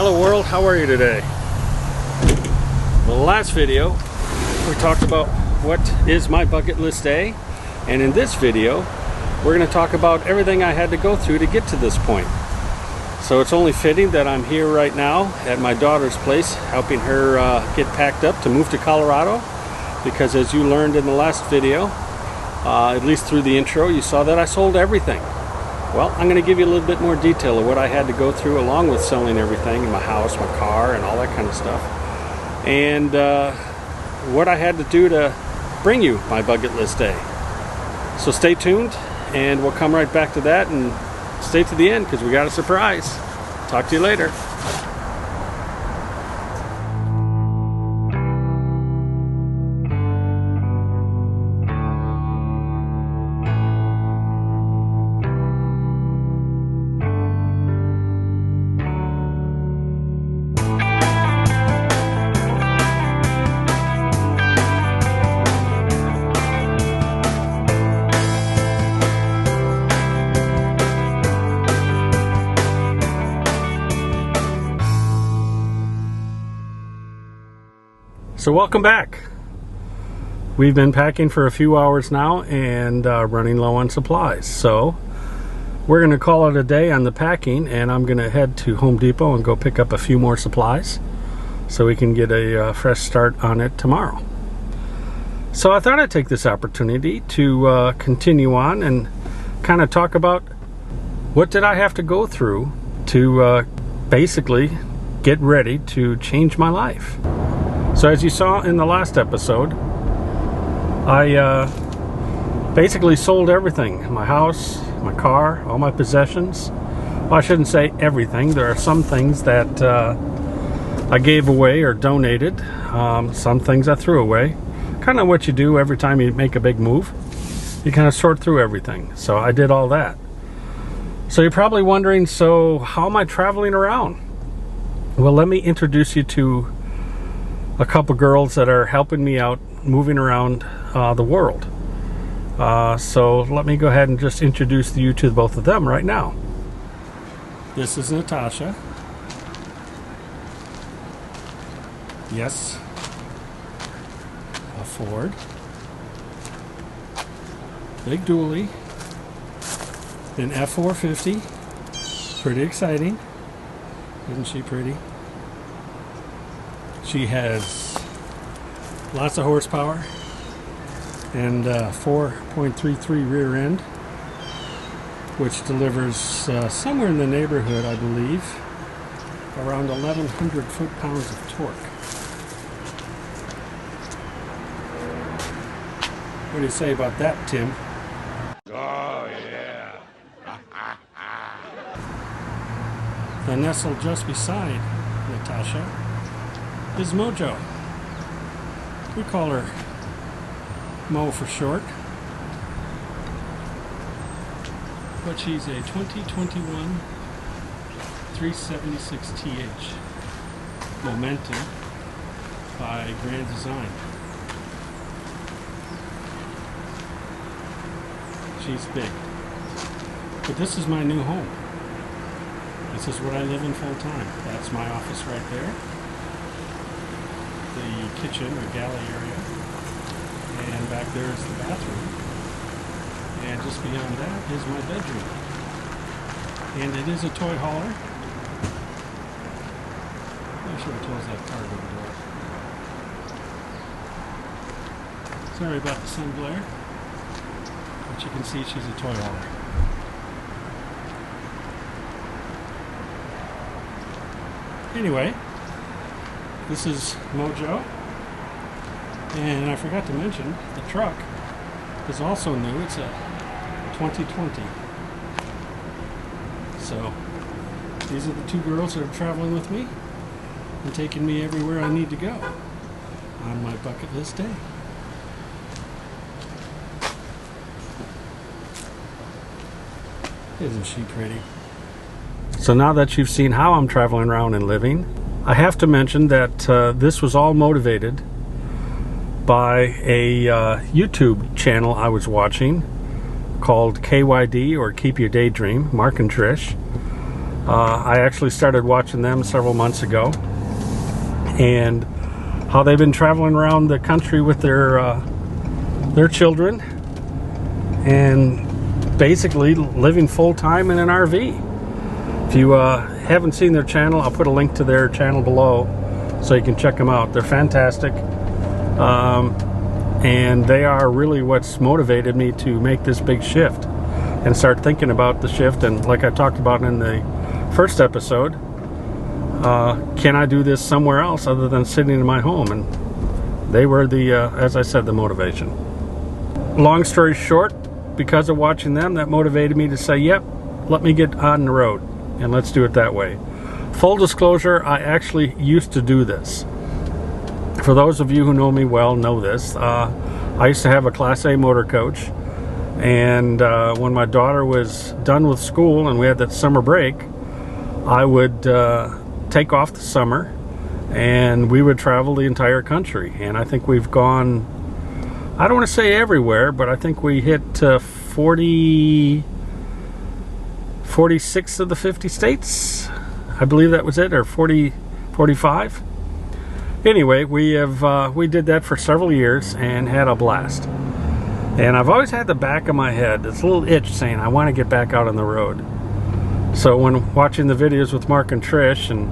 Hello world, how are you today? Well, the last video we talked about what is my bucket list day, and in this video we're going to talk about everything I had to go through to get to this point. So it's only fitting that I'm here right now at my daughter's place helping her get packed up to move to Colorado, because as you learned in the last video, at least through the intro, you saw that I sold everything. Well, I'm going to give you a little bit more detail of what I had to go through along with selling everything, my house, my car, and all that kind of stuff, and what I had to do to bring you my bucket list day. So stay tuned and we'll come right back to that, and stay to the end because we got a surprise. Talk to you later. So welcome back. We've been packing for a few hours now and running low on supplies. So we're going to call it a day on the packing, and I'm going to head to Home Depot and go pick up a few more supplies so we can get a fresh start on it tomorrow. So I thought I'd take this opportunity to continue on and kind of talk about what did I have to go through to basically get ready to change my life. So as you saw in the last episode, I basically sold everything. My house, my car, all my possessions. Well, I shouldn't say everything. There are some things that I gave away or donated. Some things I threw away. Kind of what you do every time you make a big move. You kind of sort through everything. So I did all that. So you're probably wondering, so how am I traveling around? Well, let me introduce you to a couple girls that are helping me out moving around the world. So let me go ahead and just introduce you to both of them right now. This is Natasha. Yes, a Ford. Big dually. An F450. Pretty exciting. Isn't she pretty? She has lots of horsepower and 4.33 rear end, which delivers somewhere in the neighborhood, I believe, around 1,100 foot-pounds of torque. What do you say about that, Tim? Oh, yeah. The nestled just beside Natasha is Mojo. We call her Mo for short. But she's a 2021 376TH Momentum by Grand Design. She's big. But this is my new home. This is what I live in full time. That's my office right there. The kitchen or galley area, and back there is the bathroom, and just beyond that is my bedroom, and it is a toy hauler. I should have closed that cargo door. Sorry about the sun glare, but you can see she's a toy hauler. Anyway, this is Mojo, and I forgot to mention the truck is also new. It's a 2020. So these are the two girls that are traveling with me and taking me everywhere I need to go on my bucket list day. Isn't she pretty? So now that you've seen how I'm traveling around and living, I have to mention that this was all motivated by a YouTube channel I was watching called KYD, or Keep Your Daydream, Mark and Trish. I actually started watching them several months ago, and how they've been traveling around the country with their children and basically living full-time in an RV. If you haven't seen their channel, I'll put a link to their channel below so you can check them out. They're fantastic, and they are really what's motivated me to make this big shift and start thinking about the shift. And like I talked about in the first episode, can I do this somewhere else other than sitting in my home? And they were the, as I said, the motivation. Long story short, because of watching them, that motivated me to say, yep, let me get on the road and let's do it that way. Full disclosure, I actually used to do this. For those of you who know me well, know this. I used to have a Class A motor coach, and when my daughter was done with school and we had that summer break, I would take off the summer and we would travel the entire country. And I think we've gone, I don't want to say everywhere, but I think we hit 46 of the 50 states. I believe that was it, or 45. Anyway, we did that for several years and had a blast. And I've always had the back of my head, this little itch saying I want to get back out on the road. So when watching the videos with Mark and Trish and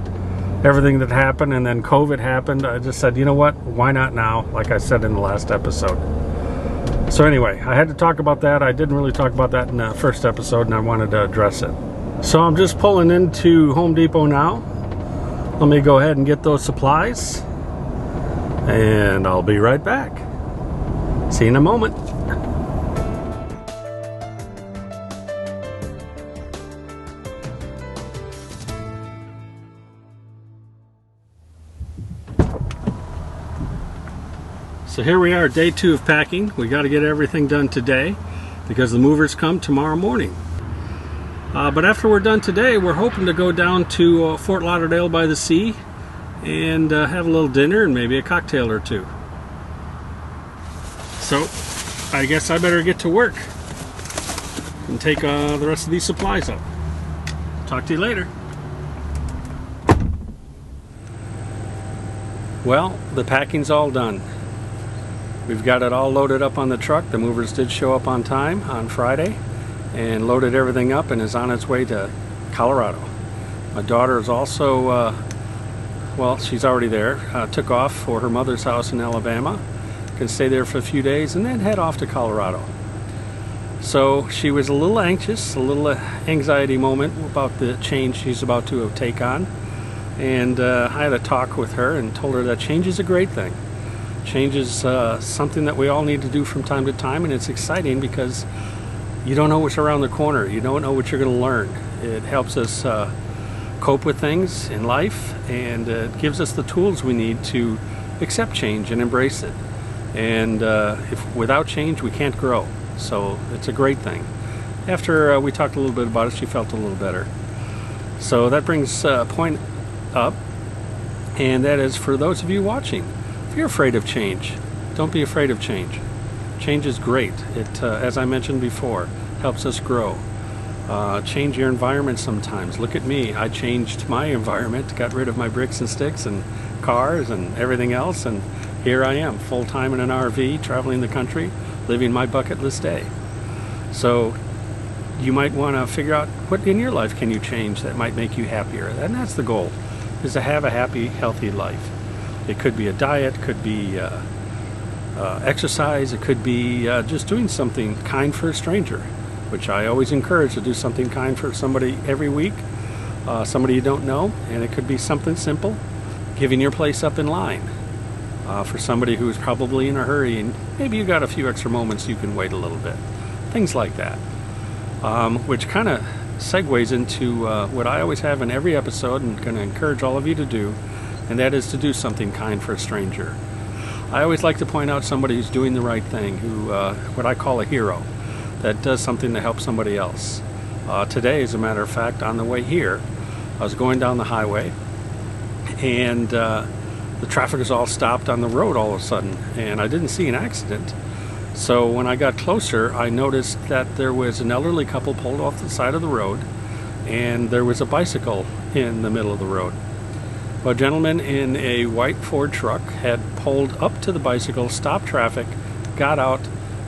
everything that happened, and then COVID happened, I just said, you know what, why not now, like I said in the last episode. So anyway, I had to talk about that. I didn't really talk about that in the first episode, and I wanted to address it. So I'm just pulling into Home Depot now. Let me go ahead and get those supplies, and I'll be right back. See you in a moment. So here we are, day 2 of packing. We got to get everything done today because the movers come tomorrow morning. But after we're done today, we're hoping to go down to Fort Lauderdale by the sea and have a little dinner and maybe a cocktail or two. So I guess I better get to work and take the rest of these supplies up. Talk to you later. Well, the packing's all done. We've got it all loaded up on the truck. The movers did show up on time on Friday and loaded everything up and is on its way to Colorado. My daughter is also, well, she's already there, took off for her mother's house in Alabama, can stay there for a few days and then head off to Colorado. So she was a little anxious, a little anxiety moment about the change she's about to take on. And I had a talk with her and told her that change is a great thing. Change is something that we all need to do from time to time, and it's exciting because you don't know what's around the corner. You don't know what you're going to learn. It helps us cope with things in life, and it gives us the tools we need to accept change and embrace it. And if without change, we can't grow. So it's a great thing. After we talked a little bit about it, she felt a little better. So that brings a point up, and that is for those of you watching. If you're afraid of change, don't be afraid of change. Change is great. It, as I mentioned before, helps us grow. Change your environment sometimes. Look at me. I changed my environment, got rid of my bricks and sticks and cars and everything else, and here I am, full-time in an RV, traveling the country, living my bucket list day. So you might want to figure out what in your life can you change that might make you happier. And that's the goal, is to have a happy, healthy life. It could be a diet, could be exercise, it could be just doing something kind for a stranger, which I always encourage to do something kind for somebody every week, somebody you don't know, and it could be something simple, giving your place up in line for somebody who's probably in a hurry and maybe you got a few extra moments you can wait a little bit. Things like that, which kind of segues into what I always have in every episode and going to encourage all of you to do, and that is to do something kind for a stranger. I always like to point out somebody who's doing the right thing, who what I call a hero, that does something to help somebody else. Today, as a matter of fact, on the way here, I was going down the highway, and the traffic was all stopped on the road all of a sudden, and I didn't see an accident. So when I got closer, I noticed that there was an elderly couple pulled off the side of the road, and there was a bicycle in the middle of the road. Well, a gentleman in a white Ford truck had pulled up to the bicycle, stopped traffic, got out,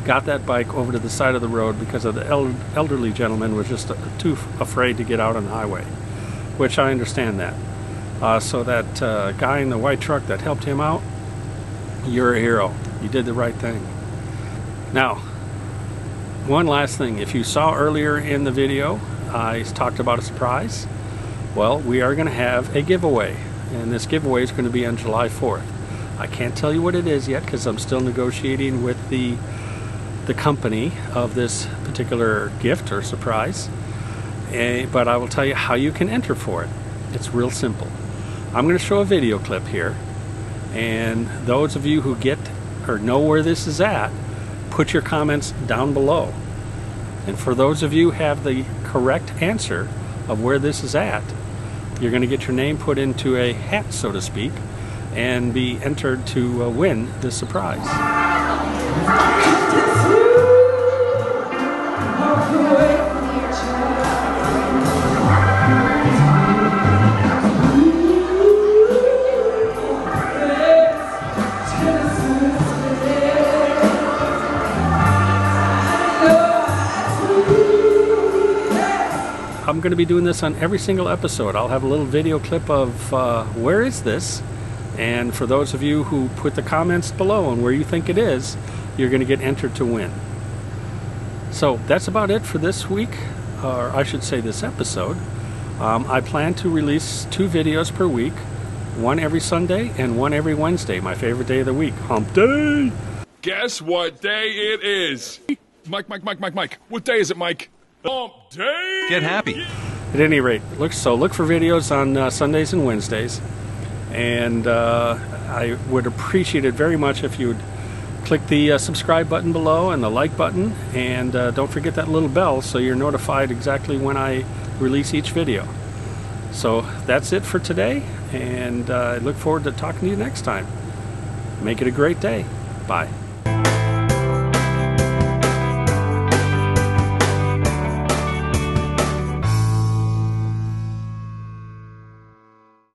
got that bike over to the side of the road because of the elderly gentleman was just too afraid to get out on the highway, which I understand that. So that guy in the white truck that helped him out, you're a hero. You did the right thing. Now, one last thing. If you saw earlier in the video, I talked about a surprise. Well, we are going to have a giveaway, and this giveaway is going to be on July 4th. I can't tell you what it is yet because I'm still negotiating with the company of this particular gift or surprise, but I will tell you how you can enter for it. It's real simple. I'm going to show a video clip here, and those of you who get or know where this is at, put your comments down below. And for those of you who have the correct answer of where this is at, you're going to get your name put into a hat, so to speak, and be entered to win this surprise. I'm going to be doing this on every single episode. I'll have a little video clip of where is this, and for those of you who put the comments below on where you think it is, you're going to get entered to win. So that's about it for this week, or I should say this episode. I plan to release 2 videos per week, one every Sunday and one every Wednesday, my favorite day of the week, Hump Day. Guess what day it is? Mike. What day is it, Mike? Hump Day! Get happy. At any rate, look for videos on Sundays and Wednesdays, and I would appreciate it very much if you would click the subscribe button below and the like button, and don't forget that little bell so you're notified exactly when I release each video. So that's it for today, and I look forward to talking to you next time. Make it a great day. Bye.